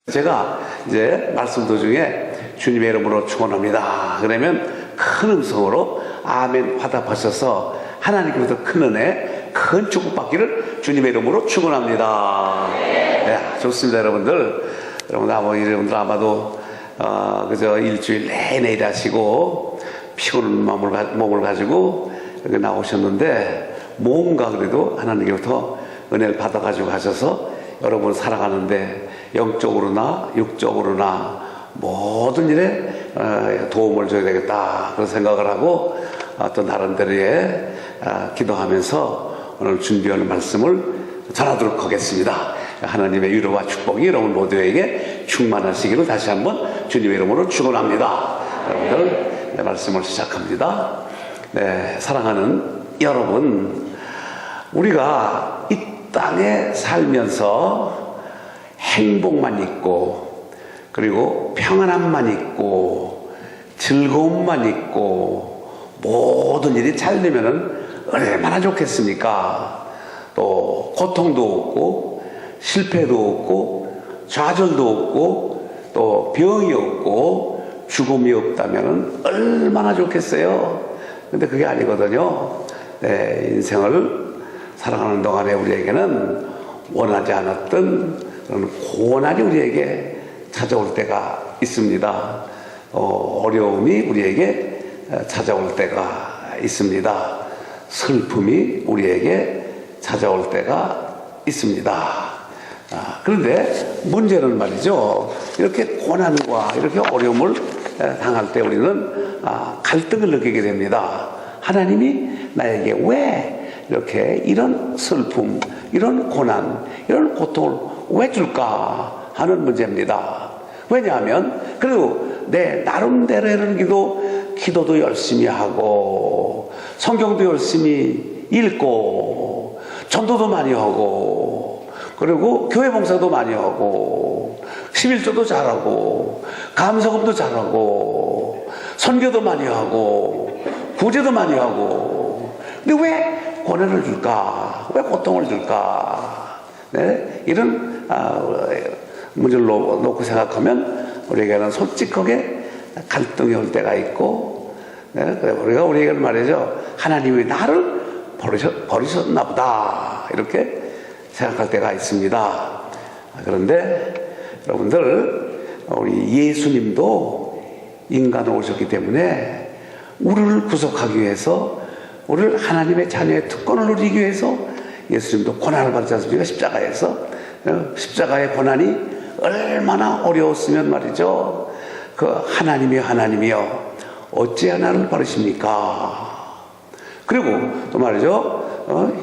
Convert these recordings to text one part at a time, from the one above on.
제가 이제 말씀 도중에 주님의 이름으로 축원합니다 그러면 큰 음성으로 아멘 화답하셔서 하나님께로부터 큰 은혜, 큰 축복받기를 주님의 이름으로 축원합니다. 네, 좋습니다. 여러분들 아마도 그저 일주일 내내 일하시고 피곤한 몸을 가지고 여기 나오셨는데 뭔가 그래도 하나님께로부터 은혜를 받아가지고 가셔서 여러분 살아가는데 영적으로나 육적으로나 모든 일에 도움을 줘야 되겠다 그런 생각을 하고 또 나름대로의 기도하면서 오늘 준비할 말씀을 전하도록 하겠습니다. 하나님의 위로와 축복이 여러분 모두에게 충만하시기를 다시 한번 주님의 이름으로 축원합니다. 여러분들 네, 말씀을 시작합니다. 네, 사랑하는 여러분, 우리가 이 땅에 살면서 행복만 있고 그리고 평안함만 있고 즐거움만 있고 모든 일이 잘 되면은 얼마나 좋겠습니까? 또 고통도 없고 실패도 없고 좌절도 없고 또 병이 없고 죽음이 없다면은 얼마나 좋겠어요. 근데 그게 아니거든요. 네, 인생을 살아가는 동안에 우리에게는 원하지 않았던 그런 고난이 우리에게 찾아올 때가 있습니다. 어려움이 우리에게 찾아올 때가 있습니다. 슬픔이 우리에게 찾아올 때가 있습니다. 그런데 문제는 말이죠. 이렇게 고난과 이렇게 어려움을 당할 때 우리는 갈등을 느끼게 됩니다. 하나님이 나에게 왜 이렇게 이런 슬픔, 이런 고난, 이런 고통을 왜 줄까 하는 문제입니다. 왜냐하면 그래도 내 나름대로 하는 기도도 열심히 하고 성경도 열심히 읽고 전도도 많이 하고 그리고 교회 봉사도 많이 하고 11조도 잘하고 감사금도 잘하고 선교도 많이 하고 구제도 많이 하고 근데 왜 고난을 줄까? 왜 고통을 줄까? 네? 이런 문제를 놓고 생각하면 우리에게는 솔직하게 갈등이 올 때가 있고 네? 우리에게는 말이죠. 하나님이 나를 버리셨나 보다 이렇게 생각할 때가 있습니다. 그런데 여러분들 우리 예수님도 인간으로 오셨기 때문에 우리를 구속하기 위해서 우리를 하나님의 자녀의 특권을 누리기 위해서 예수님도 고난을 받지 않습니까? 십자가에서. 십자가의 고난이 얼마나 어려웠으면 말이죠. 그 하나님이여 어찌 나를 버리십니까? 그리고 또 말이죠.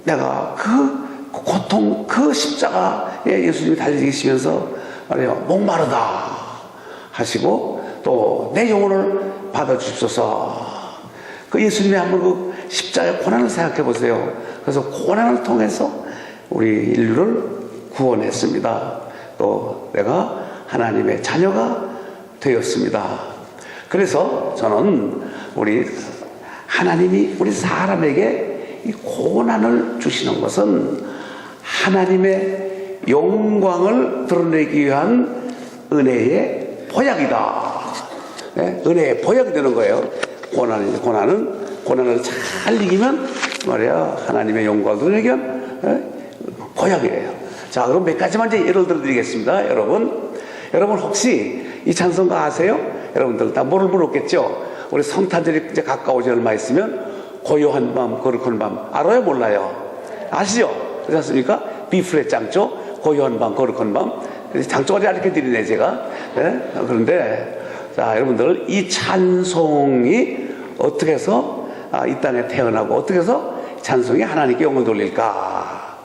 내가 그 고통, 그 십자가에 예수님이 달리시면서 말이요 목마르다 하시고 또 내 영혼을 받아주십소서. 그 예수님이 한번 그 십자가의 고난을 생각해 보세요. 그래서 고난을 통해서 우리 인류를 구원했습니다. 또 내가 하나님의 자녀가 되었습니다. 그래서 저는 우리 하나님이 우리 사람에게 이 고난을 주시는 것은 하나님의 영광을 드러내기 위한 은혜의 보약이다. 네? 은혜의 보약이 되는 거예요. 고난을 잘 이기면 말이야 하나님의 영광을 드러내기 위한 보약이에요. 자, 그럼 몇 가지만 이제 예를 들어 드리겠습니다. 여러분 혹시 이 찬송가 아세요? 여러분들 다 물었겠죠? 우리 성탄절이 이제 가까워지 얼마 있으면 고요한 밤 거룩한 밤 알아요? 몰라요? 아시죠? 그렇지 않습니까? B플랫 장조 고요한 밤 거룩한 밤 장조까지 이렇게 드리네 제가. 네? 그런데 자, 여러분들 이 찬송이 어떻게 해서 이 땅에 태어나고 어떻게 해서 찬송이 하나님께 영광을 돌릴까?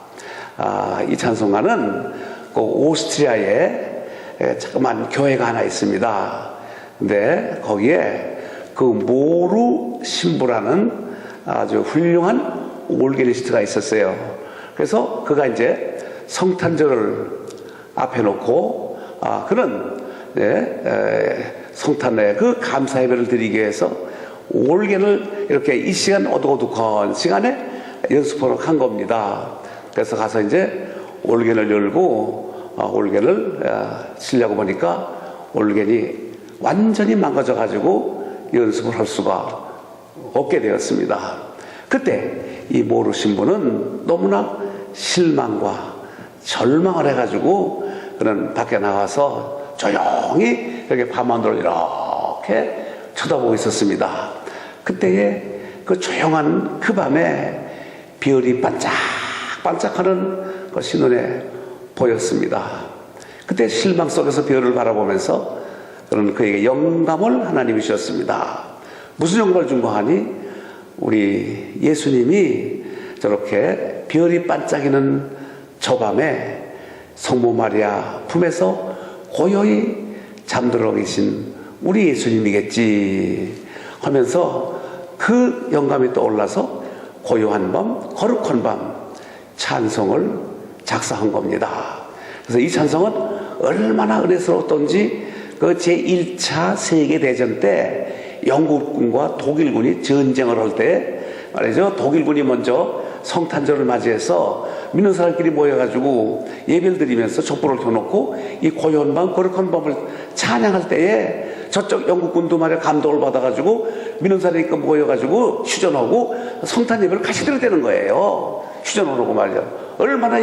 이 찬송가는 그 오스트리아에 자그만 교회가 하나 있습니다. 근데 거기에 그 모루 신부라는 아주 훌륭한 올게니스트가 있었어요. 그래서 그가 이제 성탄절을 앞에 놓고 그런 성탄의 그 감사 예배를 드리기 위해서 올겐을 이렇게 이 시간 어둑어둑한 시간에 연습하러 간 겁니다. 그래서 가서 이제 올겐을 열고 올겐을 치려고 보니까 올겐이 완전히 망가져 가지고 연습을 할 수가 없게 되었습니다. 그때 이 모르 신부는 너무나 실망과 절망을 해가지고 그는 밖에 나가서 조용히 이렇게 밤하늘을 이렇게 쳐다보고 있었습니다. 그때에 그 조용한 그 밤에 별이 반짝반짝하는 것이 눈에 보였습니다. 그때 실망 속에서 별을 바라보면서 그는 그에게 영감을 하나님이 주셨습니다. 무슨 영감을 준 거 하니? 우리 예수님이 저렇게 별이 반짝이는 저 밤에 성모 마리아 품에서 고요히 잠들어 계신 우리 예수님이겠지 하면서 그 영감이 떠올라서 고요한 밤, 거룩한 밤 찬송을 작사한 겁니다. 그래서 이 찬송은 얼마나 은혜스러웠던지 그 제1차 세계대전 때 영국군과 독일군이 전쟁을 할 때 말이죠. 독일군이 먼저 성탄절을 맞이해서 믿는 사람끼리 모여가지고 예배를 드리면서 촛불을 켜놓고 이 고요한 밤, 거룩한 밤을 찬양할 때에 저쪽 영국군도 말이야 감동을 받아가지고 믿는 사람이 모여가지고 휴전하고 성탄 예배를 같이 드렸다는 거예요. 휴전하고 말이야. 얼마나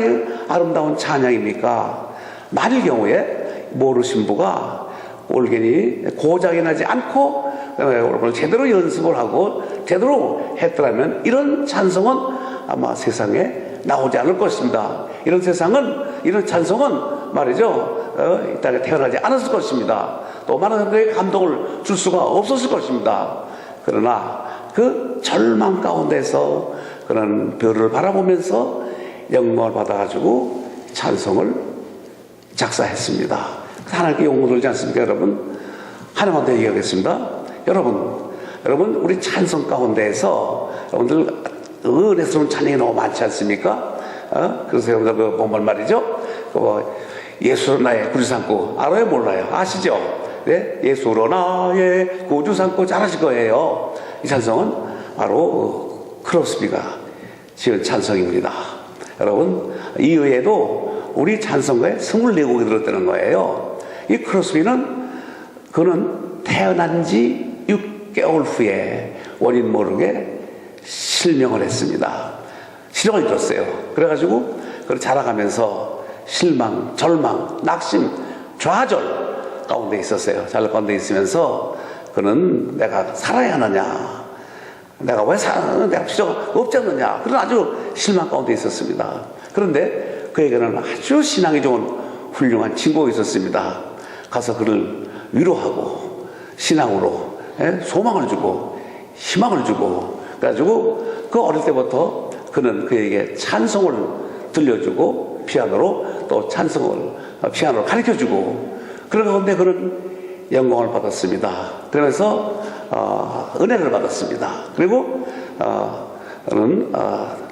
아름다운 찬양입니까? 만일 경우에 모르 신부가 올겐이 고장이 나지 않고 제대로 연습을 하고 제대로 했더라면 이런 찬송은 아마 세상에 나오지 않을 것입니다. 이런 찬송은 말이죠, 이 땅에 태어나지 않았을 것입니다. 또 많은 사람들에게 감동을 줄 수가 없었을 것입니다. 그러나 그 절망 가운데서 그런 별을 바라보면서 영광을 받아가지고 찬송을 작사했습니다. 하나님께 영광 돌지 않습니까, 여러분? 하나님한테 얘기하겠습니다. 여러분, 우리 찬송 가운데에서 여러분들 은혜스러운 찬양이 너무 많지 않습니까? 그래서 여러분들 보면 말이죠. 예수로 나의 구주 삼고 알아요, 몰라요? 아시죠? 네? 예수로 나의 구주 삼고 잘 아실 거예요. 이 찬송은 바로 크로스비가 지은 찬송입니다. 여러분, 이외에도 우리 찬송가에 24곡이 들었다는 거예요. 이 크로스비는 그는 태어난 지 6개월 후에 원인 모르게 실명을 했습니다. 실명을 들었어요. 그래가지고 그걸 자라가면서 실망, 절망, 낙심, 좌절 가운데 있었어요. 좌절 가운데 있으면서 그는 내가 살아야 하느냐, 내가 왜 내가 필요가 없지 않느냐, 그런 아주 실망 가운데 있었습니다. 그런데 그에게는 아주 신앙이 좋은 훌륭한 친구가 있었습니다. 가서 그를 위로하고 신앙으로 소망을 주고 희망을 주고, 그래가지고 그 어릴 때부터 그는 그에게 찬송을 들려주고 피아노로 또 피아노를 가르쳐주고, 그런 가운데 그는 영광을 받았습니다. 그러면서 은혜를 받았습니다. 그리고 그는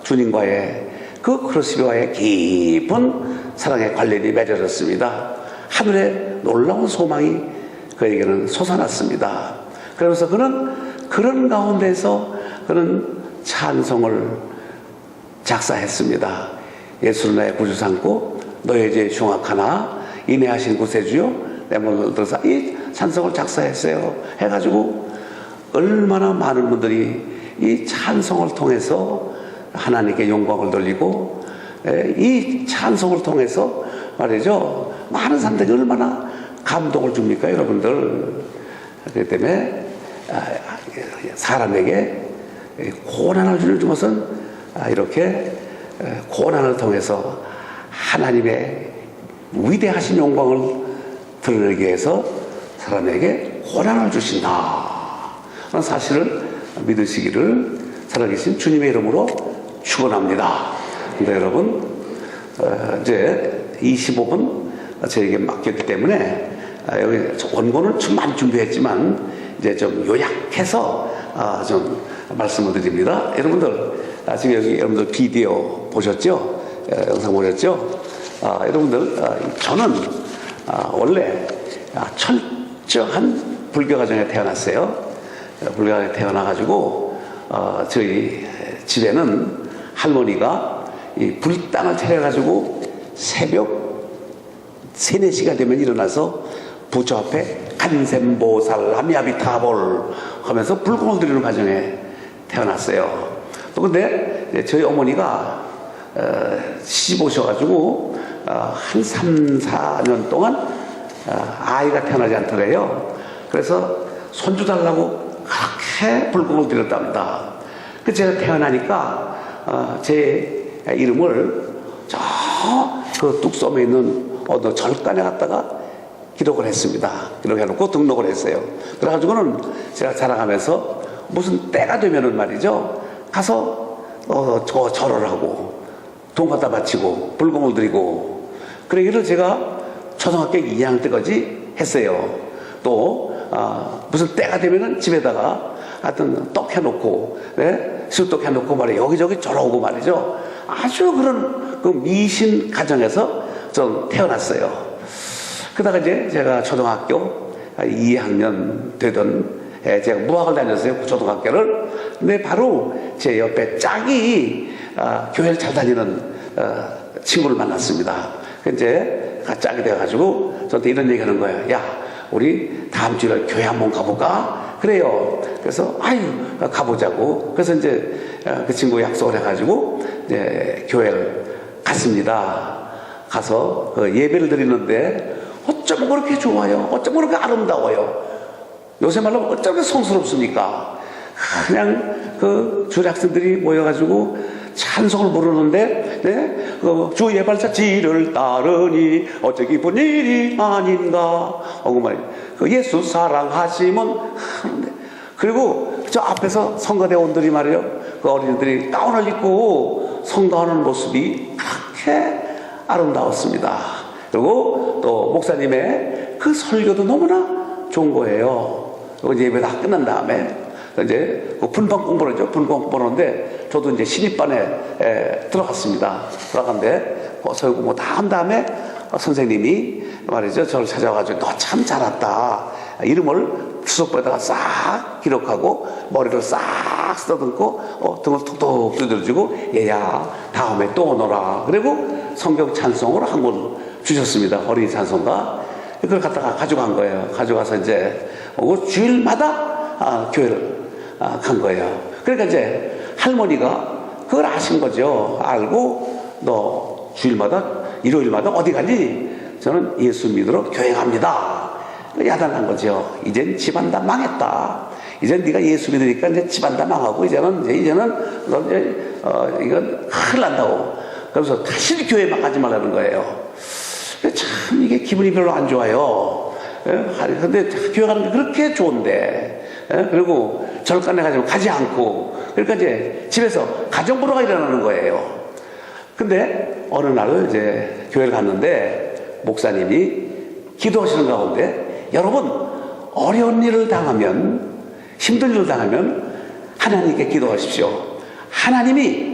주님과의 그 크로스비와의 깊은 사랑의 관련이 맺어졌습니다. 하늘에 놀라운 소망이 그에게는 솟아났습니다. 그러면서 그는 그런 가운데서 그는 찬송을 작사했습니다. 예수를 나의 구주 삼고 너의 죄 흉악하나 인내하신 구세주여 내 몸을 들어서 이 찬송을 작사했어요. 해가지고 얼마나 많은 분들이 이 찬송을 통해서 하나님께 영광을 돌리고, 이 찬송을 통해서 말이죠, 많은 사람들이 얼마나 감동을 줍니까, 여러분들. 그렇기 때문에 사람에게 고난을 주는 것은 이렇게 고난을 통해서 하나님의 위대하신 영광을 드러내기 위해서 사람에게 고난을 주신다 하는 사실을 믿으시기를 살아계신 주님의 이름으로 축원합니다. 근데 여러분, 이제 25분 저에게 맡겼기 때문에 여기 원고는 좀 많이 준비했지만 이제 좀 요약해서 좀 말씀을 드립니다. 여러분들 지금 여기 여러분들 비디오 보셨죠? 영상 보셨죠? 여러분들 저는 원래 철저한 불교 가정에 태어났어요. 불교 가정에 태어나가지고 저희 집에는 할머니가 이 불당을 차려가지고 새벽 3, 4시가 되면 일어나서 부처 앞에 간셈보살 아미아비타볼 하면서 불공을 드리는 가정에 태어났어요. 또 근데 저희 어머니가 시집 오셔가지고 한 3, 4년 동안 아이가 태어나지 않더래요. 그래서 손주 달라고 그렇게 불공을 드렸답니다. 그래서 제가 태어나니까 제 이름을 저 그 뚝섬에 있는 어느 절간에 갔다가 기록을 했습니다. 기록해놓고 등록을 했어요. 그래가지고는 제가 자라가면서 무슨 때가 되면은 말이죠, 가서 절을 하고 돈 갖다 바치고 불공을 드리고, 그러기를 제가 초등학교 2학년 때까지 했어요. 또 무슨 때가 되면은 집에다가 하여튼 떡 해놓고, 네? 술떡 해놓고 말이에요. 여기저기 절하고 말이죠. 아주 그런 그 미신 가정에서 좀 태어났어요. 그러다가 이제 제가 초등학교 2학년 되던 제가 무학을 다녔어요. 초등학교를. 근데 바로 제 옆에 짝이 교회를 잘 다니는 친구를 만났습니다. 이제 짝이 돼가지고 저한테 이런 얘기 하는 거예요. 야, 우리 다음 주에 교회 한번 가볼까? 그래요. 그래서 아유, 가보자고. 그래서 이제 그 친구 약속을 해가지고 이제 교회를 갔습니다. 가서 그 예배를 드리는데 어쩜 그렇게 좋아요? 어쩜 그렇게 아름다워요? 요새 말로 어쩜 그렇게 성스럽습니까? 그냥 그 주일 학생들이 모여가지고 찬송을 부르는데, 네? 주 예발자지를 따르니 어째 기쁜 일이 아닌가. 그 말이에요. 그 예수 사랑하시면. 그리고 저 앞에서 성가대원들이 말이에요. 그 어린이들이 가운을 입고 성가하는 모습이 그렇게 아름다웠습니다. 그리고 또 목사님의 그 설교도 너무나 좋은 거예요. 그리고 이제 예배 다 끝난 다음에 이제 그 분방 공부를 하죠. 분방 공부를 하는데 저도 이제 신입반에 들어갔습니다. 들어갔는데 설교 공부 다 한 다음에 선생님이 말이죠, 저를 찾아와가지고 너 참 잘했다. 이름을 수석부에다가 싹 기록하고 머리를 싹 쓰다듬고 등을 톡톡 두드려주고 얘야 다음에 또 오너라. 그리고 성경 찬송을 한 권 주셨습니다. 어린이 찬송가. 그걸 갖다가 가져간 거예요. 가져가서 이제 주일마다 교회를 간 거예요. 그러니까 이제 할머니가 그걸 아신 거죠. 알고 너 주일마다 일요일마다 어디 가니? 저는 예수 믿으러 교회 갑니다. 야단한 거죠. 이젠 집안 다 망했다. 이젠 네가 예수 믿으니까 이제 집안 다 망하고 이제는 너 이건 큰일 난다고. 그래서 다시 교회 막 가지 말라는 거예요. 참 이게 기분이 별로 안 좋아요. 근데 교회 가는 게 그렇게 좋은데, 그리고 절간에 가지고 가지 않고, 그러니까 이제 집에서 가정부로가 일어나는 거예요. 근데 어느 날 이제 교회를 갔는데 목사님이 기도하시는 가운데, 여러분 어려운 일을 당하면, 힘든 일을 당하면 하나님께 기도하십시오. 하나님이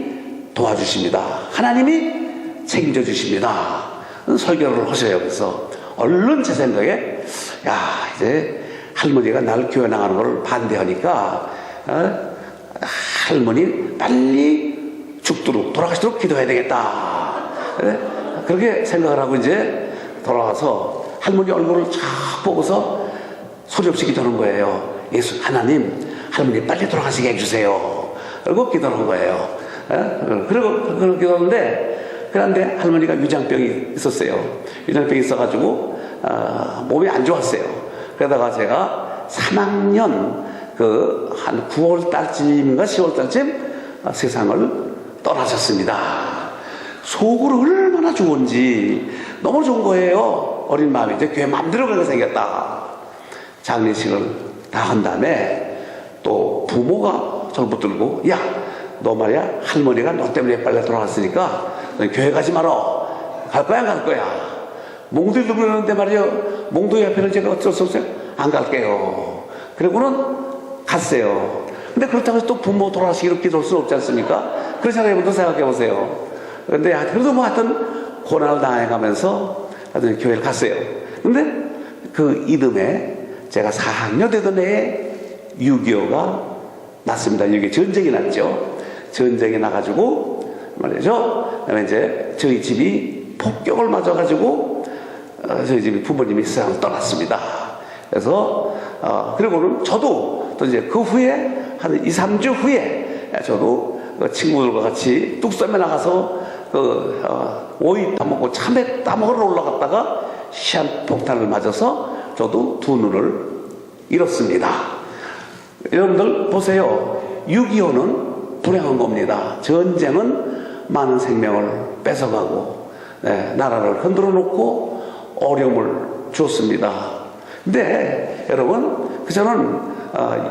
도와주십니다. 하나님이 책임져 주십니다. 설교를 하셔요. 그래서 얼른 제 생각에 야, 이제 할머니가 나를 교회 나가는 걸 반대하니까 할머니 빨리 죽도록 돌아가시도록 기도해야 되겠다. 그렇게 생각을 하고 이제 돌아와서 할머니 얼굴을 쫙 보고서 소리 없이 기도하는 거예요. 예수 하나님, 할머니 빨리 돌아가시게 해주세요. 그리고 기도하는 거예요. 그리고 기도하는데, 그런데 할머니가 위장병이 있었어요. 위장병이 있어가지고 몸이 안 좋았어요. 그러다가 제가 3학년 한 9월 달쯤인가 10월 달쯤 세상을 떠나셨습니다. 속으로 얼마나 좋은지 너무 좋은 거예요. 어린 마음이 이제 교회 마음대로 그렇게 생겼다. 장례식을 다 한 다음에 또 부모가 저를 붙들고, 야, 너 말이야 할머니가 너 때문에 빨리 돌아갔으니까 너 교회 가지 마라. 갈 거야 안 갈 거야? 몽둥이를 부르는데 말이요, 몽둥이 앞에는 제가 어쩔 수 없어요. 안 갈게요. 그리고는 갔어요. 근데 그렇다고 해서 또 부모 돌아가시기로 기도할 수 없지 않습니까? 그렇잖아요. 여러분도 생각해 보세요. 근데 그래도 뭐 하여튼 고난을 당해가면서 하여튼 교회를 갔어요. 근데 그 이듬해 제가 4학년 되던 해에 6.25가 났습니다. 6.25 전쟁이 났죠. 전쟁이 나가지고 말이죠. 그다음에 이제 저희 집이 폭격을 맞아가지고 저희 집 부모님이 세상을 떠났습니다. 그래서 그리고는 저도 또 이제 그 후에 한 2, 3주 후에 저도 그 친구들과 같이 뚝섬에 나가서 오이 따먹고 참외 따먹으러 올라갔다가 시한폭탄을 맞아서 저도 두 눈을 잃었습니다. 여러분들 보세요. 6.25는 불행한 겁니다. 전쟁은 많은 생명을 뺏어가고 나라를 흔들어 놓고 어려움을 줬습니다. 근데 여러분, 저는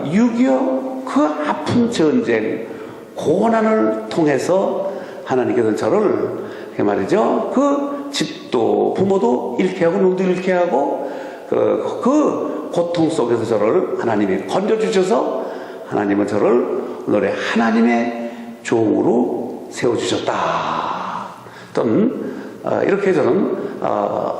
6.25 그 아픈 전쟁, 고난을 통해서 하나님께서 저를 말이죠, 그 집도 부모도 잃게 하고 눈도 잃게 하고 그 고통 속에서 저를 하나님이 건져주셔서 하나님은 저를 오늘의 하나님의 종으로 세워주셨다. 또는 이렇게 저는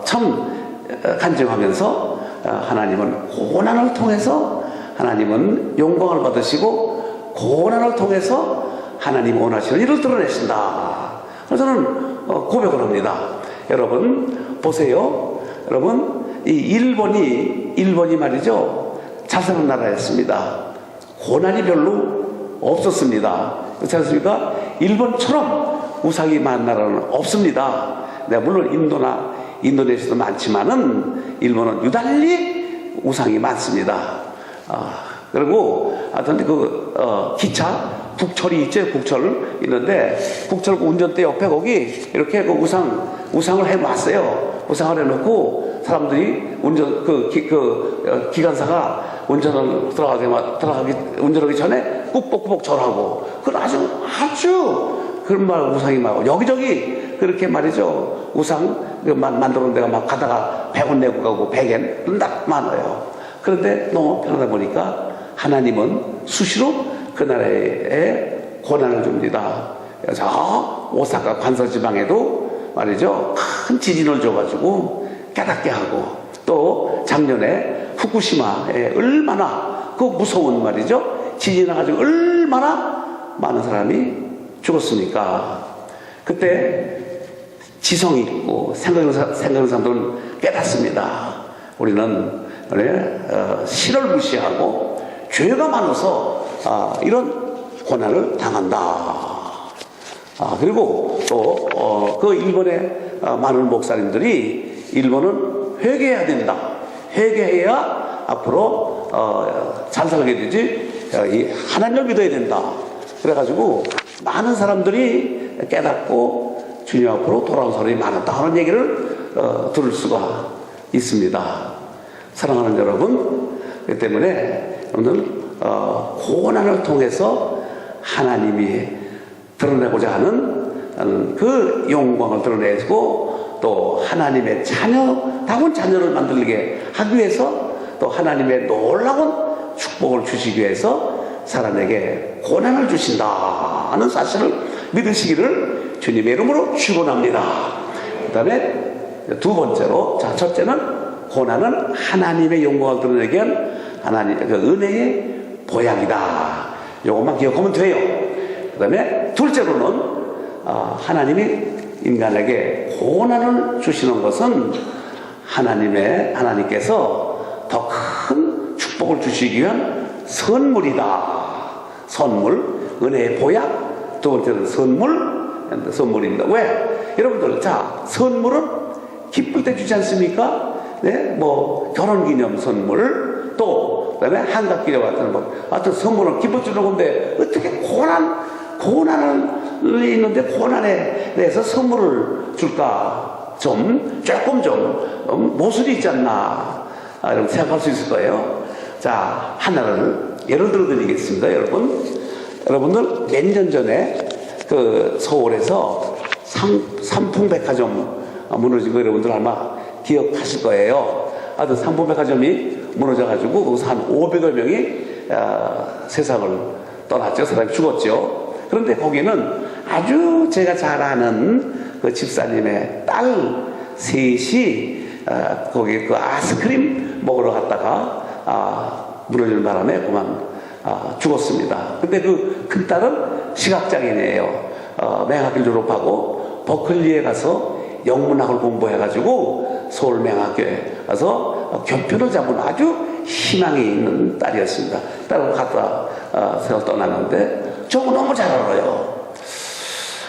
참 간증하면서 하나님은 고난을 통해서 하나님은 영광을 받으시고 고난을 통해서 하나님이 원하시는 일을 드러내신다. 그래서 저는 고백을 합니다. 여러분 보세요. 여러분 이 일본이 말이죠, 잘 사는 나라였습니다. 고난이 별로 없었습니다. 그렇지 않습니까? 일본처럼 우상이 많은 나라는 없습니다. 물론 인도나 인도네시아도 많지만은 일본은 유달리 우상이 많습니다. 그리고 하여튼 기차 국철이 있죠. 국철 있는데 국철 운전대 옆에 거기 이렇게 우상을 해놨어요. 우상을 해놓고 사람들이 기관사가 운전하기 전에 꾹꾹꾹 절하고, 그건 아주 그런 말 우상이 막 여기저기 그렇게 말이죠. 우상 만들어 놓은 데가 막 가다가 100원 내고 가고 100엔 딱 많아요. 그런데 너무 편하다 보니까 하나님은 수시로 그 나라에 고난을 줍니다. 저 오사카 관서지방에도 말이죠, 큰 지진을 줘가지고 깨닫게 하고, 또 작년에 후쿠시마에 얼마나 그 무서운 말이죠, 지진이 나가지고 얼마나 많은 사람이 죽었습니까? 그때 지성이 있고 생각하는 사람들은 깨닫습니다. 우리는 신을 무시하고 죄가 많아서 이런 고난을 당한다. 그리고 또 그 일본의 많은 목사님들이 일본은 회개해야 된다. 회개해야 앞으로 잘 살게 되지. 하나님을 믿어야 된다. 그래가지고 많은 사람들이 깨닫고 주님 앞으로 돌아온 사람이 많았다 하는 얘기를 들을 수가 있습니다. 사랑하는 여러분, 그 때문에 오늘 고난을 통해서 하나님이 드러내고자 하는 그 영광을 드러내고, 또 하나님의 자녀다운 자녀를 만들게 하기 위해서, 또 하나님의 놀라운 축복을 주시기 위해서 사람에게 고난을 주신다 하는 사실을 믿으시기를 주님의 이름으로 축원합니다. 그 다음에 두 번째로, 첫째는 고난은 하나님의 영광을 드러내기 위한 하나님 그 은혜의 보약이다. 이것만 기억하면 돼요. 그 다음에 둘째로는 하나님이 인간에게 고난을 주시는 것은 하나님께서 더 큰 축복을 주시기 위한 선물이다. 선물, 은혜의 보약. 두 번째는 선물입니다. 왜? 여러분들, 선물은 기쁠 때 주지 않습니까? 뭐 결혼기념 선물, 또 그다음에 한갑기념 같은 거, 하여튼 선물은 기뻐 주는 건데 어떻게 고난을 있는데 고난에 대해서 선물을 줄까? 조금 모순이 있지 않나, 여러분 생각할 수 있을 거예요. 하나를 예를 들어 드리겠습니다. 여러분들 몇 년 전에 그 서울에서 삼풍백화점 무너진 거 여러분들 아마 기억하실 거예요. 삼풍백화점이 무너져가지고 거기서 한 500여 명이 세상을 떠났죠. 사람이 죽었죠. 그런데 거기는 아주 제가 잘 아는 그 집사님의 딸 셋이 거기 그 아이스크림 먹으러 갔다가 무너지는 바람에 그만 죽었습니다. 근데 그 큰딸은 시각장애인이에요. 맹학을 졸업하고 버클리에 가서 영문학을 공부해가지고 서울맹학교에 가서 교편을 잡은 아주 희망이 있는 딸이었습니다. 딸을 갖다 세워 떠나는데 저거 너무 잘 알아요.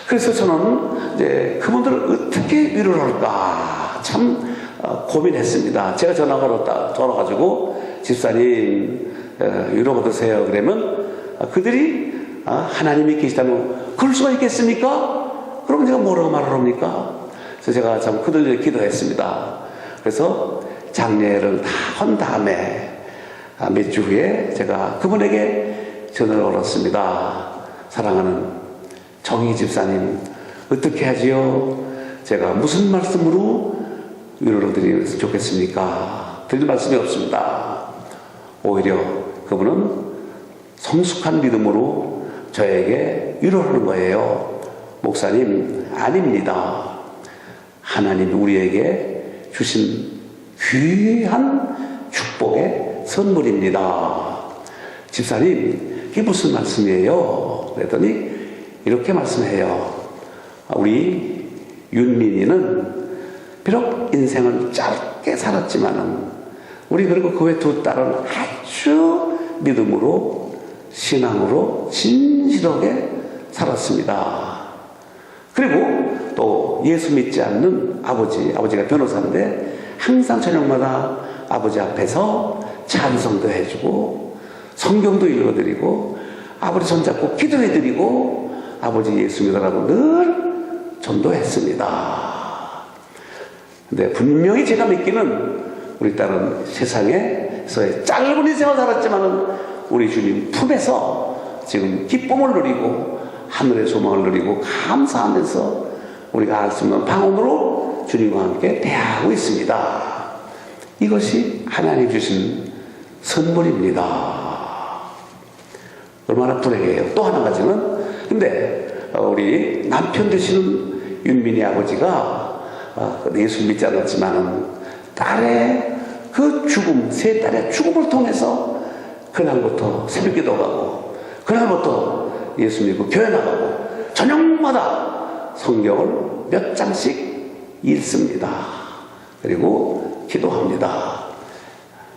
그래서 저는 이제 그분들을 어떻게 위로를 할까 참 고민했습니다. 제가 전화 걸어가지고 집사님 위로 받으세요. 그러면 그들이 하나님이 계시다면 그럴 수가 있겠습니까? 그러면 제가 뭐라고 말을 합니까? 그래서 제가 참 그들 위해 기도했습니다. 그래서 장례를 다 한 다음에 몇 주 후에 제가 그분에게 전화를 걸었습니다. 사랑하는 정희 집사님, 어떻게 하지요? 제가 무슨 말씀으로 위로를 드리면 좋겠습니까? 드릴 말씀이 없습니다. 오히려 그분은 성숙한 믿음으로 저에게 위로하는 거예요. 목사님, 아닙니다. 하나님이 우리에게 주신 귀한 축복의 선물입니다. 집사님, 이게 무슨 말씀이에요? 그랬더니 이렇게 말씀해요. 우리 윤민이는 비록 인생을 짧게 살았지만은 우리 그리고 그 외 두 딸은 아주 믿음으로 신앙으로 진실하게 살았습니다. 그리고 또 예수 믿지 않는 아버지가 변호사인데 항상 저녁마다 아버지 앞에서 찬송도 해주고 성경도 읽어드리고 아버지 손잡고 기도해드리고 아버지 예수 믿으라고 늘 전도했습니다. 근데 분명히 제가 믿기는 우리 딸은 세상에서의 짧은 인생을 살았지만은 우리 주님 품에서 지금 기쁨을 누리고 하늘의 소망을 누리고 감사하면서 우리가 알 수 없는 방언으로 주님과 함께 대하고 있습니다. 이것이 하나님 주신 선물입니다. 얼마나 불행해요. 또 하나 가지는 근데 우리 남편 되시는 윤민이 아버지가 예수 믿지 않았지만은 딸의 그 죽음, 세 딸의 죽음을 통해서 그날부터 새벽기도 가고 그날부터 예수 믿고 교회 나가고 저녁마다 성경을 몇 장씩 읽습니다. 그리고 기도합니다.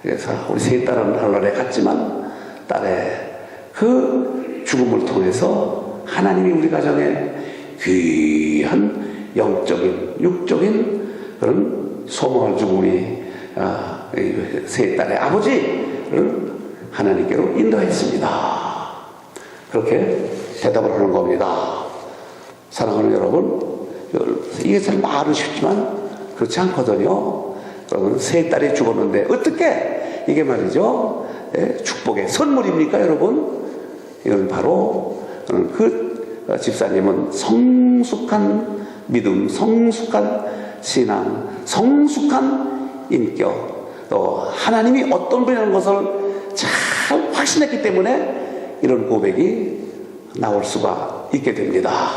그래서 우리 세 딸은 하늘에 갔지만 딸의 그 죽음을 통해서 하나님이 우리 가정에 귀한 영적인 육적인 그런 소망을 주고 우리 세 딸의 아버지를 하나님께로 인도했습니다. 그렇게 대답을 하는 겁니다. 사랑하는 여러분, 이게 잘 말은 쉽지만 그렇지 않거든요. 여러분, 세 딸이 죽었는데 어떻게 이게 말이죠? 축복의 선물입니까, 여러분? 이건 바로 그 집사님은 성숙한 믿음, 성숙한 신앙, 성숙한 인격, 또 하나님이 어떤 분이라는 것을 잘 확신했기 때문에 이런 고백이 나올 수가 있게 됩니다.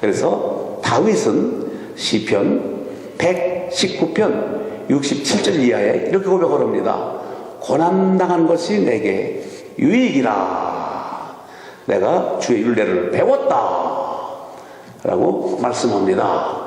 그래서 다윗은 시편 119편 67절 이하에 이렇게 고백을 합니다. 고난당한 것이 내게 유익이라. 내가 주의 율례를 배웠다 라고 말씀합니다.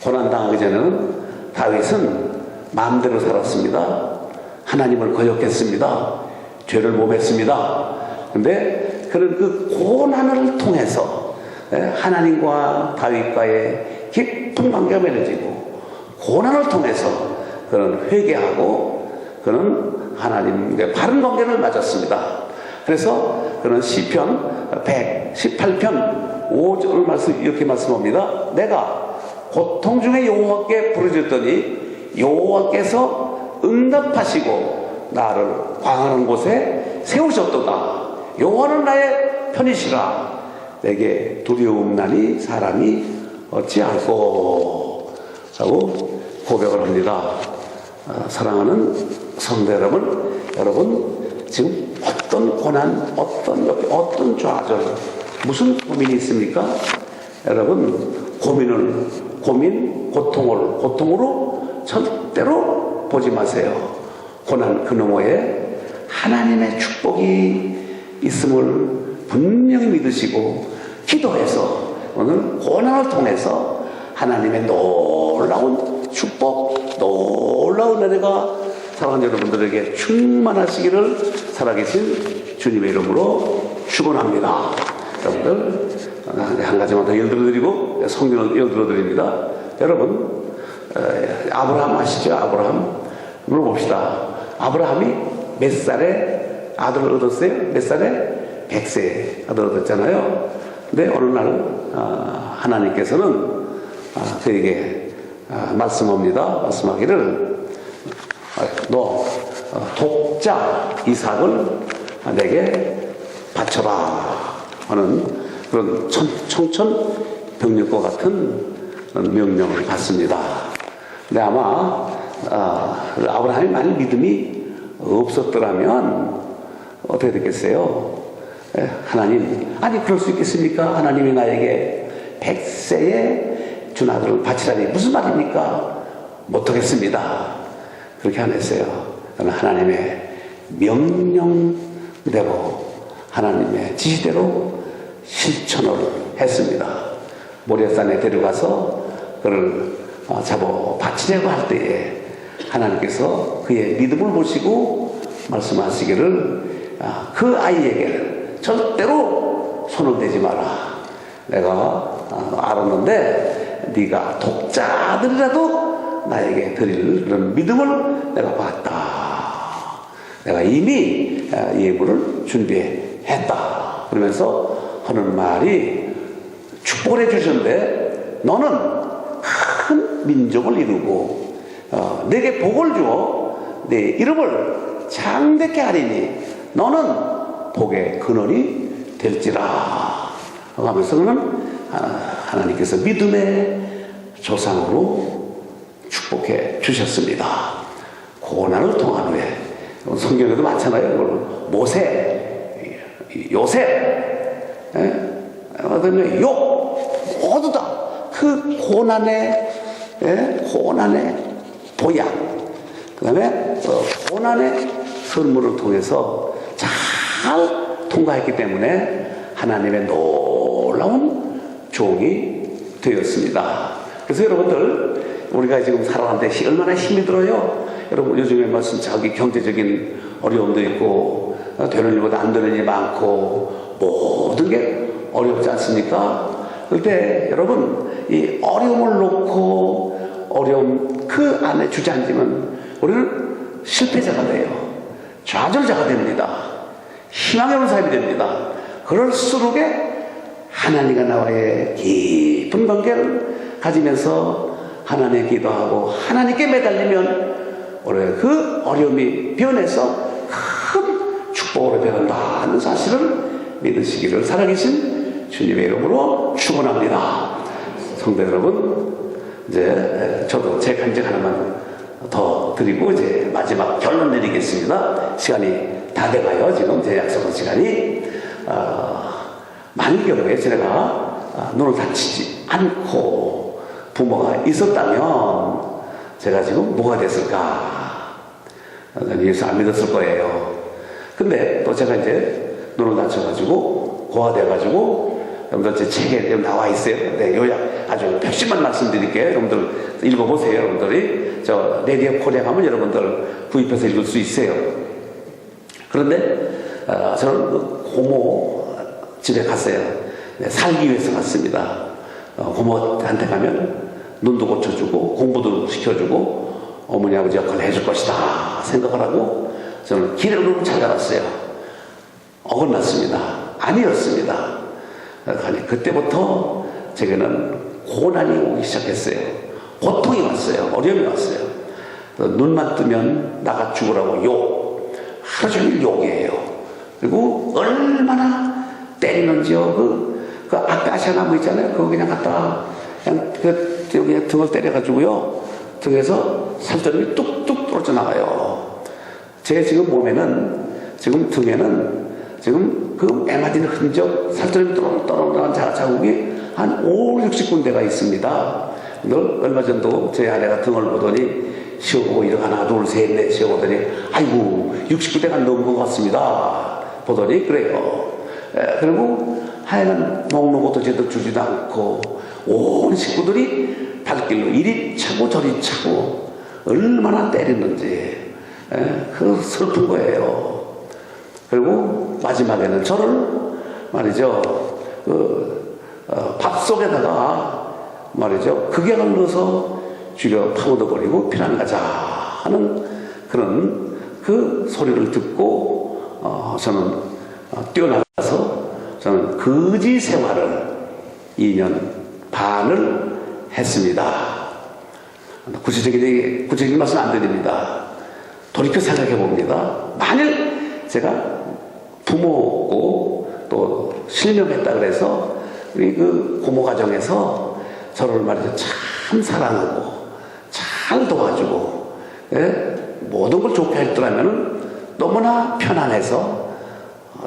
고난당하기 전에는 다윗은 마음대로 살았습니다. 하나님을 거역했습니다. 죄를 범했습니다. 근데 그런 그 고난을 통해서 하나님과 다윗과의 깊은 관계가 맺어지고 고난을 통해서 그는 회개하고 그는 하나님과의 바른 관계를 맺었습니다. 그래서 그는 시편 118편 5절 말씀 이렇게 말씀합니다. 내가 고통 중에 여호와께 부르짖더니 여호와께서 응답하시고 나를 광활한 곳에 세우셨도다. 여호와는 나의 편이시라. 내게 두려움 나니 사람이 어찌할꼬 라고 고백을 합니다. 사랑하는 성도 여러분, 지금 어떤 고난, 어떤 좌절, 무슨 고민이 있습니까? 여러분, 고통으로 절대로 보지 마세요. 고난 그 너머에 하나님의 축복이 있음을 분명히 믿으시고 기도해서 오늘 고난을 통해서 하나님의 놀라운 축복 놀라운 은혜가 사랑하는 여러분들에게 충만하시기를 살아계신 주님의 이름으로 축원합니다. 여러분들 한 가지만 더 예를 들어드리고 성경을 예를 들어드립니다. 여러분 아브라함 아시죠? 아브라함 물어봅시다. 아브라함이 몇 살에 아들을 얻었어요? 몇 살에? 100세에 아들을 얻었잖아요. 근데 어느 날 하나님께서는 그에게 말씀하기를 너 독자 이삭을 내게 바쳐라 하는 그런 청천벽력과 같은 명령을 받습니다. 근데 아마 아브라함이 만약 믿음이 없었더라면 어떻게 됐겠어요? 하나님, 아니 그럴 수 있겠습니까? 하나님이 나에게 100세에 준 아들을 바치라니 무슨 말입니까? 못하겠습니다. 그렇게 안 했어요. 저는 하나님의 명령대로 하나님의 지시대로 실천을 했습니다. 모리아산에 데려가서 그를 잡아 바치려고 할 때에 하나님께서 그의 믿음을 보시고 말씀하시기를 그 아이에게는 절대로 손을 대지 마라. 내가 알았는데 네가 독자들이라도 나에게 드릴 그런 믿음을 내가 봤다. 내가 이미 예물을 준비했다. 그러면서 하는 말이 축복을 해주셨는데 너는 큰 민족을 이루고 내게 복을 주어 내 이름을 장대케 하리니 너는 복의 근원이 될지라 하면서 그는 하나님께서 믿음의 조상으로 축복해 주셨습니다. 고난을 통한 후에 성경에도 많잖아요. 모세, 요셉, 그다음에 욥 모두 다 그 고난의 보약, 그다음에 고난의 선물을 통해서 잘 통과했기 때문에 하나님의 놀라운 종이 되었습니다. 그래서 여러분들 우리가 지금 살아가는데 얼마나 힘이 들어요. 여러분 요즘에 무슨 자기 경제적인 어려움도 있고 되는 일보다 안 되는 일이 많고 모든 게 어렵지 않습니까? 그때 여러분 이 어려움을 놓고 어려움 그 안에 주저앉으면 우리는 실패자가 돼요. 좌절자가 됩니다. 희망이 없는 사람이 됩니다. 그럴수록에 하나님과 나와의 깊은 관계를 가지면서 하나님께 기도하고 하나님께 매달리면 우리 그 어려움이 변해서 큰 축복으로 변한다는 사실을 믿으시기를 살아계신 주님의 이름으로 축원합니다. 성도 여러분, 이제 저도 제 간증 하나만 더 드리고 이제 마지막 결론 내리겠습니다. 시간이 다 돼가요. 지금 제 약속한 시간이 만일 경우에 제가 눈을 다치지 않고 부모가 있었다면 제가 지금 뭐가 됐을까? 예수 안 믿었을 거예요. 근데 또 제가 이제 눈을 다쳐가지고 고아돼가지고 여러분들 제 책에 나와 있어요. 네, 요약 아주 핵심만 말씀드릴게요. 여러분들 읽어보세요. 여러분들이 저 레디오 코리아 가면 여러분들 구입해서 읽을 수 있어요. 그런데 저는 고모 집에 갔어요. 네, 살기 위해서 갔습니다. 고모한테 가면 눈도 고쳐주고 공부도 시켜주고 어머니 아버지 역할을 해줄 것이다 생각을 하고 저는 길을 찾아갔어요. 어긋났습니다. 아니었습니다. 그때부터 제게는 고난이 오기 시작했어요. 고통이 왔어요. 어려움이 왔어요. 눈만 뜨면 나가 죽으라고 욕, 하루 종일 욕이에요. 그리고 얼마나 때리는지요. 그 앞에 아시아나무 있잖아요. 그거 그냥 갖다 그냥 그냥 등을 때려가지고요. 등에서 살점이 뚝뚝 떨어져 나가요. 제 지금 몸에는 지금 등에는 지금 그 애맞은 흔적, 살점이 떨어져나간 자국이 한 5, 60군데가 있습니다. 얼마 전도 제 아내가 등을 보더니 쉬어보고 이렇게 하나, 둘, 셋, 넷 쉬어보더니 아이고 60군데가 넘은 것 같습니다. 보더니 그래요. 그리고 하얀 먹는 것도 제대로 주지도 않고 온 식구들이 발길로 이리 차고 저리 차고 얼마나 때리는지 그 슬픈 거예요. 그리고 마지막에는 저를 말이죠 밥 속에다가 말이죠 극약을 넣어서 죽여 파묻어버리고 피난가자 하는 그런 그 소리를 듣고 저는 뛰어나가서 저는 거지 생활을 2년 반을 했습니다. 구체적인 말씀 안 드립니다. 돌이켜 생각해 봅니다. 만일 제가 부모고 또 실명했다 그래서 우리 그 고모 가정에서 저를 말이죠 참 사랑하고 잘 도와주고 모든 걸 좋게 했더라면 너무나 편안해서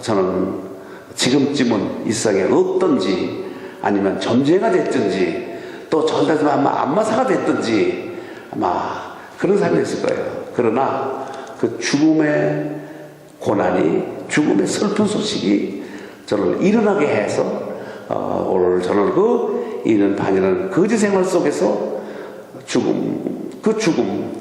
저는 지금쯤은 이 세상에 없던지 아니면 점쟁이가 됐든지 또 전달도 아마 안마사가 됐든지 아마 그런 삶이 됐을 거예요. 그러나 그 죽음의 고난이 죽음의 슬픈 소식이 저를 일어나게 해서 오늘 저는 그 2년 반이라는 거지 생활 속에서 그 죽음,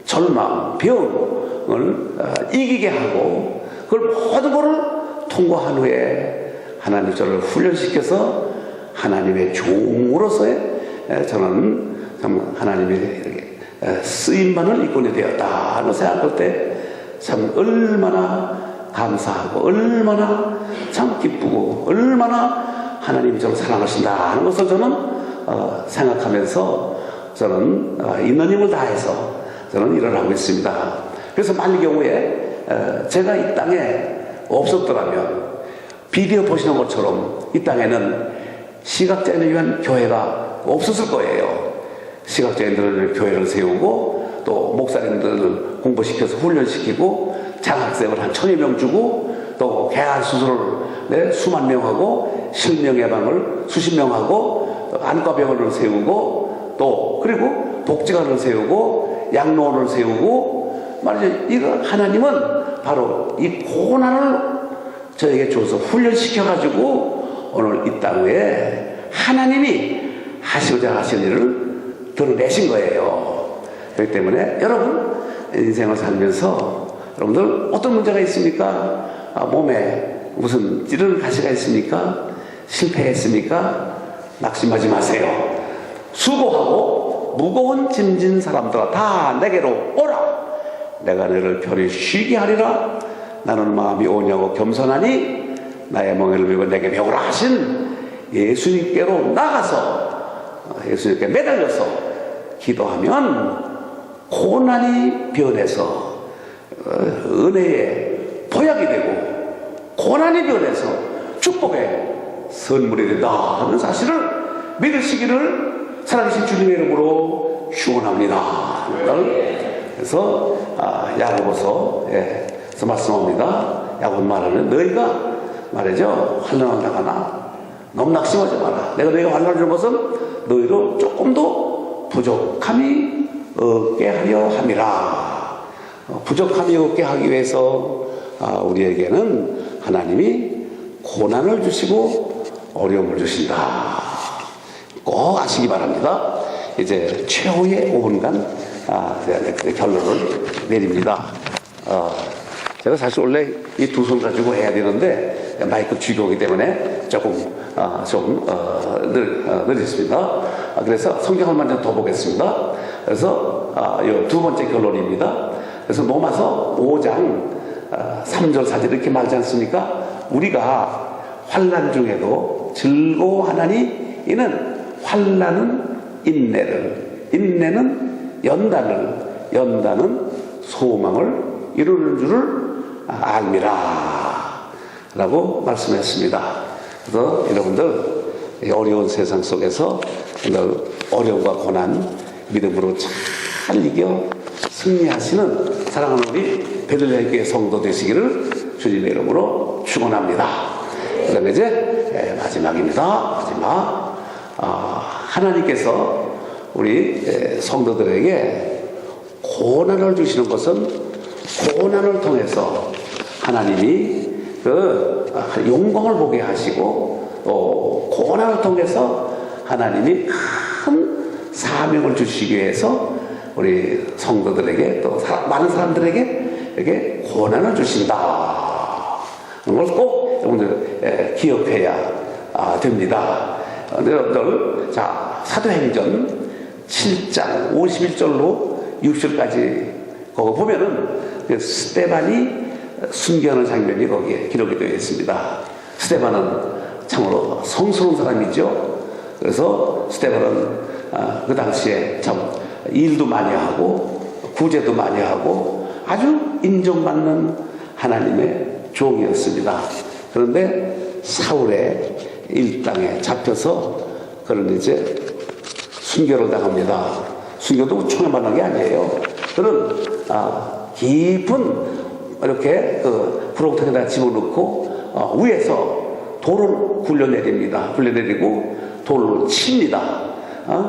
절망, 병을 이기게 하고 그걸 모든 것을 통과한 후에 하나님 저를 훈련시켜서 하나님의 종으로서의 저는 참 하나님의 이렇게 쓰임만을 이끌게 되었다 하는 생각할 때 참 얼마나 감사하고 얼마나 참 기쁘고 얼마나 하나님이 저를 사랑하신다 하는 것을 저는 생각하면서 저는 있는 힘을 다해서 저는 일을 하고 있습니다. 그래서 만일 경우에 제가 이 땅에 없었더라면 비디오 보시는 것처럼 이 땅에는 시각장애인을 위한 교회가 없었을 거예요. 시각장애인들을 위한 교회를 세우고 또 목사님들을 공부시켜서 훈련시키고 장학생을 한 1000여 명 주고 또 개안 수술을 수만 명 하고 실명 예방을 수십 명 하고 안과병원을 세우고 또 그리고 복지관을 세우고 양로원을 세우고 말이죠. 이거 하나님은 바로 이 고난을 저에게 줘서 훈련시켜가지고 오늘 이 땅 위에 하나님이 하시고자 하신 일을 드러내신 거예요. 그렇기 때문에 여러분 인생을 살면서 여러분들 어떤 문제가 있습니까? 몸에 무슨 찌르는 가시가 있습니까? 실패했습니까? 낙심하지 마세요. 수고하고 무거운 짐진 사람들아 다 내게로 오라. 내가 너를 편히 쉬게 하리라. 나는 마음이 오냐고 겸손하니 나의 멍에를 메고 내게 배우라 하신 예수님께로 나가서 예수님께 매달려서 기도하면 고난이 변해서 은혜의 보약이 되고 고난이 변해서 축복의 선물이 된다 하는 사실을 믿으시기를 살아계신 주님의 이름으로 축원합니다. 그래서 야고보서에서 말씀합니다. 야고보 말하는 너희가 말이죠 환난을 당하나 너무 낙심하지 마라. 내가 너희가 환난을 주는 것은 너희로 조금 더 부족함이 없게 하려 함이라. 부족함이 없게 하기 위해서 우리에게는 하나님이 고난을 주시고 어려움을 주신다. 꼭 아시기 바랍니다. 이제 최후의 5분간 결론을 내립니다. 제가 사실 원래 이 두 손 가지고 해야 되는데 마이크 쥐고오기 때문에 조금 늦었습니다. 그래서 성경을 먼저 더 보겠습니다. 그래서 이 두 번째 결론입니다. 그래서 로마서 5장 3절 4절 이렇게 말하지 않습니까? 우리가 환난 중에도 즐거워하나니 이는 환난은 인내를, 인내는 연단은 소망을 이루는 줄을 알미라 라고 말씀했습니다. 그래서 여러분들 어려운 세상 속에서 어려움과 고난 믿음으로 잘 이겨 승리하시는 사랑하는 우리 베들레헴 교회 성도 되시기를 주님의 이름으로 축원합니다. 그 다음에 이제 마지막입니다. 마지막 하나님께서 우리 성도들에게 고난을 주시는 것은 고난을 통해서 하나님이 그 영광을 보게 하시고 또 고난을 통해서 하나님이 큰 사명을 주시기 위해서 우리 성도들에게 또 많은 사람들에게 이렇게 고난을 주신다. 그걸 꼭 여러분들 기억해야 됩니다. 여러분들, 자, 사도행전 7장 51절로 60절까지 거기 보면은 스데반이 순교하는 장면이 거기에 기록이 되어 있습니다. 스데반은 참으로 성스러운 사람이죠. 그래서 스데반은 그 당시에 참 일도 많이 하고 구제도 많이 하고 아주 인정받는 하나님의 종이었습니다. 그런데 사울의 일당에 잡혀서 그런 이제 순교를 당합니다. 순교도 총에 맞는 게 아니에요. 그런 깊은 이렇게 그 구렁텅이에다 집어넣고 위에서 돌을 굴려내립니다. 굴려내리고 돌로 칩니다.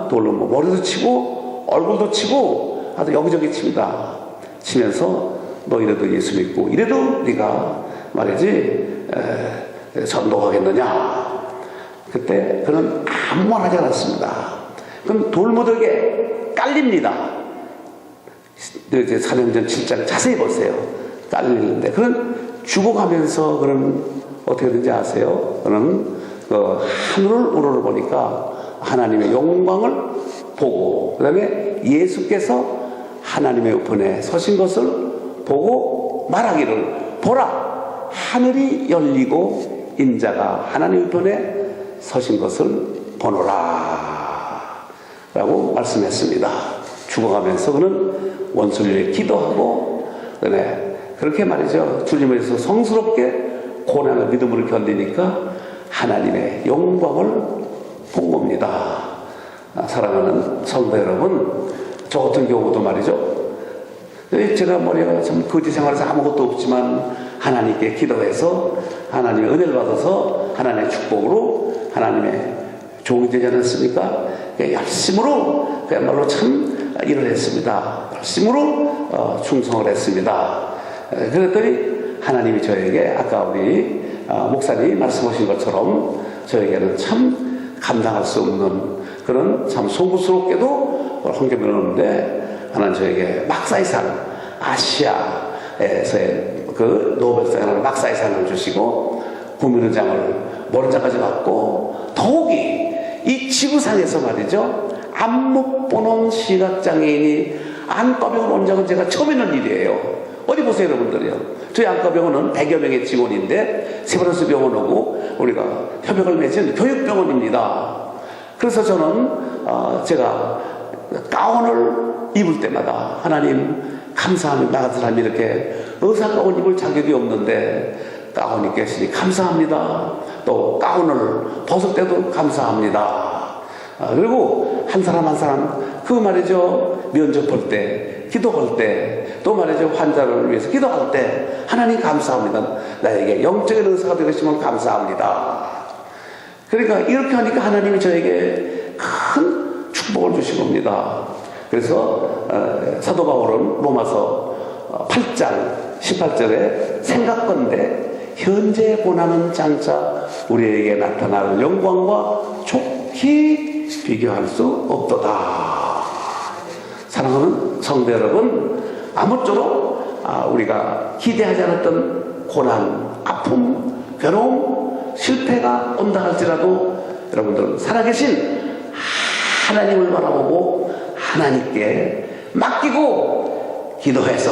돌로 뭐 머리도 치고 얼굴도 치고 아주 여기저기 칩니다. 치면서 너 이래도 예수 믿고 이래도 네가 말이지 전도하겠느냐. 그때 그는 아무 말 하지 않았습니다. 그럼 돌무더기에 깔립니다. 이제 사도행전 7장 자세히 보세요. 깔리는데 그는 죽어가면서 그는 어떻게 되는지 아세요? 그는 그 하늘을 우러러보니까 하나님의 영광을 보고 그 다음에 예수께서 하나님의 우편에 서신 것을 보고 말하기를 보라 하늘이 열리고 인자가 하나님의 우편에 서신 것을 보노라 라고 말씀했습니다. 죽어가면서 그는 원수를 위해 기도하고 그다음에 그렇게 말이죠. 주님을 위해서 성스럽게 고난을 믿음으로 견디니까 하나님의 영광을 본 겁니다. 사랑하는 성도 여러분, 저 같은 경우도 말이죠. 제가 뭐냐 참 거지 생활에서 아무것도 없지만 하나님께 기도해서 하나님의 은혜를 받아서 하나님의 축복으로 하나님의 종이 되지 않았습니까? 열심으로 그야말로 참 일을 했습니다. 열심으로 충성을 했습니다. 그랬더니 하나님이 저에게 아까 우리 목사님이 말씀하신 것처럼 저에게는 참 감당할 수 없는 그런 참 송구스럽게도 헌금을 하나님 저에게 막사의 상, 아시아에서의 그 노벨상을 막사의 상을 주시고 국민의장을 머리장까지 받고 더욱이 이 지구상에서 말이죠. 안 못 보는 시각장애인이 안과병원 온 적은 제가 처음 있는 일이에요. 어디 보세요 여러분들이요. 저희 안과병원은 100여 명의 직원인데 세브란스 병원하고 우리가 협약을 맺은 교육병원입니다. 그래서 저는 제가 가운을 입을 때마다 하나님 감사합니다. 나 같은 사람이 이렇게 의사 가운 입을 자격이 없는데 가운이 계시니 감사합니다. 또 가운을 벗을 때도 감사합니다. 그리고 한 사람 한 사람 그 말이죠. 면접할 때 기도할 때 또 말이죠. 환자를 위해서 기도할 때 하나님 감사합니다. 나에게 영적인 의사가 되시면 감사합니다. 그러니까 이렇게 하니까 하나님이 저에게 큰 축복을 주신 겁니다. 그래서 사도 바울은 로마서 8장 18절에 생각건대 현재 고난은 장차 우리에게 나타나는 영광과 좋게 비교할 수 없도다. 사랑하는 성도 여러분, 아무쪼록 우리가 기대하지 않았던 고난, 아픔, 괴로움, 실패가 온다 할지라도 여러분들은 살아계신 하나님을 바라보고 하나님께 맡기고 기도해서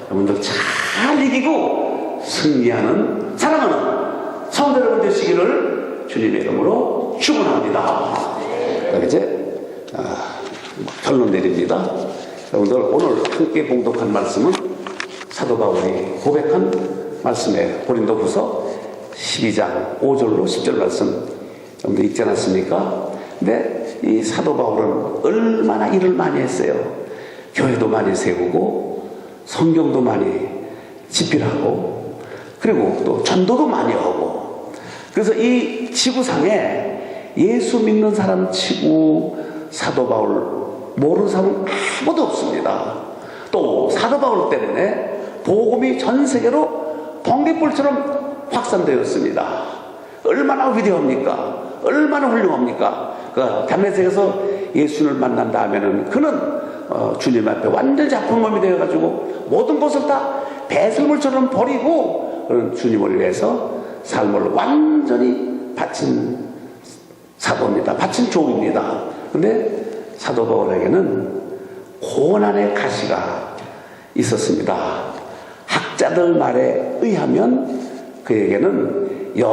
여러분들 잘 이기고 승리하는 사랑하는 성도 여러분 되시기를 주님의 이름으로 축원합니다. 이제 결론 내립니다. 여러분들 오늘 함께 봉독한 말씀은 사도 바울이 고백한 말씀에 고린도후서 12장 5절로 10절 말씀 여러분들 읽지 않았습니까? 근데 이 사도 바울은 얼마나 일을 많이 했어요. 교회도 많이 세우고 성경도 많이 집필하고 그리고 또 전도도 많이 하고 그래서 이 지구상에 예수 믿는 사람 치고 사도 바울 모르는 사람은 아무도 없습니다. 또 사도 바울 때문에 복음이 전 세계로 번개불처럼 확산되었습니다. 얼마나 위대합니까? 얼마나 훌륭합니까? 그 담메색에서 예수를 만난다 하면은 그는 주님 앞에 완전 작은 몸이 되어가지고 모든 것을 다 배설물처럼 버리고 그런 주님을 위해서 삶을 완전히 바친 사도입니다. 바친 종입니다. 근데 사도 바울에게는 고난의 가시가 있었습니다. 학자들 말에 의하면 그에게는 6,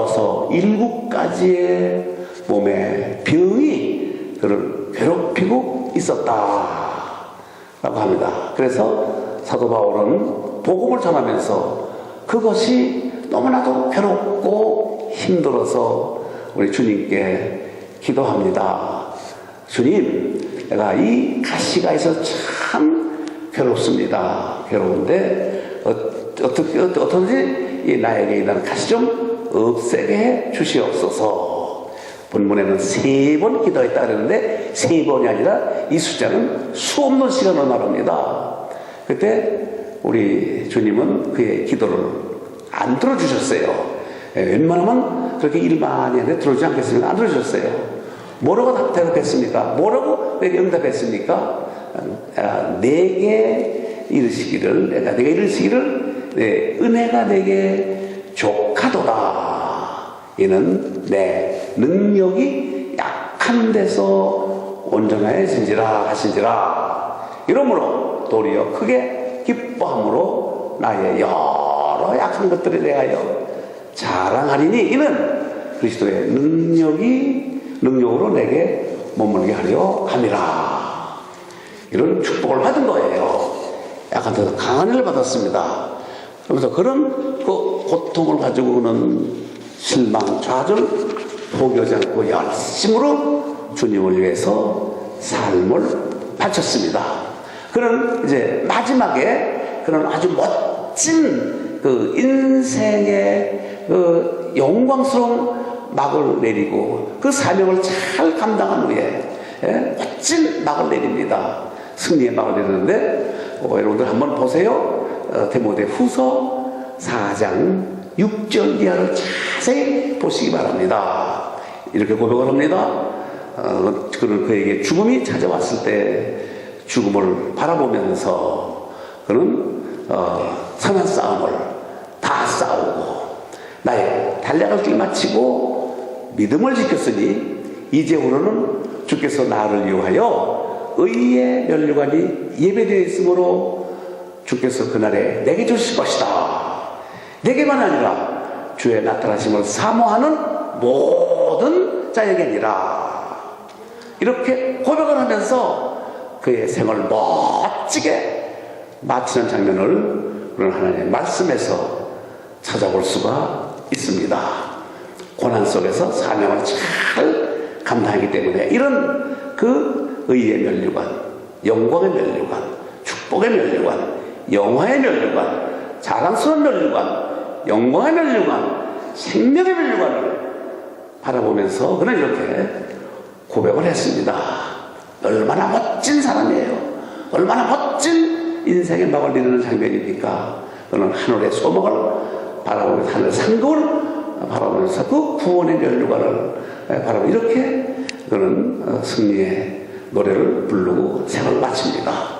7가지의 몸의 병이 그를 괴롭히고 있었다라고 합니다. 그래서 사도 바울은 복음을 전하면서 그것이 너무나도 괴롭고 힘들어서 우리 주님께 기도합니다. 주님, 내가 이 가시가 있어서 참 괴롭습니다. 괴로운데 어떤지 이 나에게 있는 가시 좀 없애게 해 주시옵소서. 본문에는 3번 기도했다 그랬는데 3번이 아니라 이 숫자는 수없는 시간을 말합니다. 그때 우리 주님은 그의 기도를 안 들어주셨어요. 웬만하면 그렇게 일 많이 했는데 들어주지 않겠습니까? 안 들어주셨어요. 뭐라고 대답했습니까? 뭐라고 내게 응답했습니까? 내게 이르시기를, 내가 이르시기를, 은혜가 내게 족하도다. 이는 내 능력이 약한 데서 온전하여진지라 하신지라. 이러므로 도리어 크게 기뻐함으로 나의 여러 약한 것들에 대하여 자랑하리니 이는 그리스도의 능력으로 내게 머물게 하려 함이라. 이런 축복을 받은 거예요. 약간 더 강한 일을 받았습니다. 그러면서 그런 그 고통을 가지고는 실망, 좌절, 포기하지 않고 열심으로 주님을 위해서 삶을 바쳤습니다. 그런 이제 마지막에 그런 아주 멋진 그 인생의 그 영광스러운 막을 내리고 그 사명을 잘 감당한 후에 멋진 막을 내립니다. 승리의 막을 내리는데 여러분들 한번 보세요. 디모데 후서 4장 6절 이하를 자세히 보시기 바랍니다. 이렇게 고백을 합니다. 그는 그에게 죽음이 찾아왔을 때 죽음을 바라보면서 그는 선한 싸움을 다 싸우고 나의 달려갈 길 마치고 믿음을 지켰으니 이제후로는 주께서 나를 위하여 의의 면류관이 예배되어 있으므로 주께서 그날에 내게 주실 것이다. 내게만 아니라 주의 나타나심을 사모하는 모든 자에게 아니라. 이렇게 고백을 하면서 그의 생을 멋지게 마치는 장면을 그런 하나님의 말씀에서 찾아볼 수가 있습니다. 고난 속에서 사명을 잘 감당하기 때문에 이런 그 의의 면류관, 영광의 면류관, 축복의 면류관, 영화의 면류관, 자랑스러운 면류관, 영광의 면류관, 생명의 면류관을 바라보면서 그는 이렇게 고백을 했습니다. 얼마나 멋진 사람이에요. 얼마나 멋진 인생의 막을 이루는 장면입니까? 그는 하늘의 소목을 바라보면서 하늘 상급을 바라보면서 그 구원의 면류관을 바라보면서 이렇게 그는 승리의 노래를 부르고 생을 마칩니다.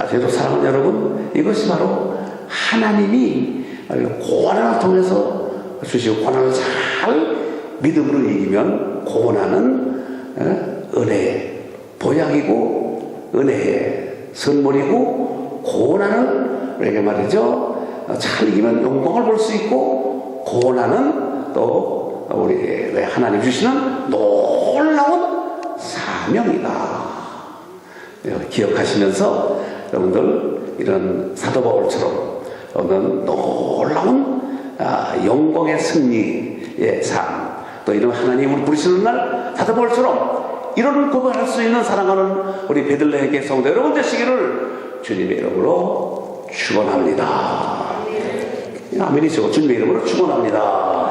그래도 사랑하는 여러분, 이것이 바로 하나님이 고난을 통해서 주시고 고난을 잘 믿음으로 이기면 고난은 은혜의 보약이고 은혜의 선물이고 고난은 우리에게 말이죠. 잘 이기면 영광을 볼 수 있고 고난은 또 우리 하나님 주시는 놀라운 사명이다. 기억하시면서 여러분들 이런 사도 바울처럼 여러분 놀라운 영광의 승리의 삶, 또 이런 하나님을 부르시는 날 사도 바울처럼 이런 고백할 수 있는 사랑하는 우리 베들레헴의 성도 여러분 되시기를 주님의 이름으로 축원합니다. 아멘이죠. 주님의 이름으로 축원합니다.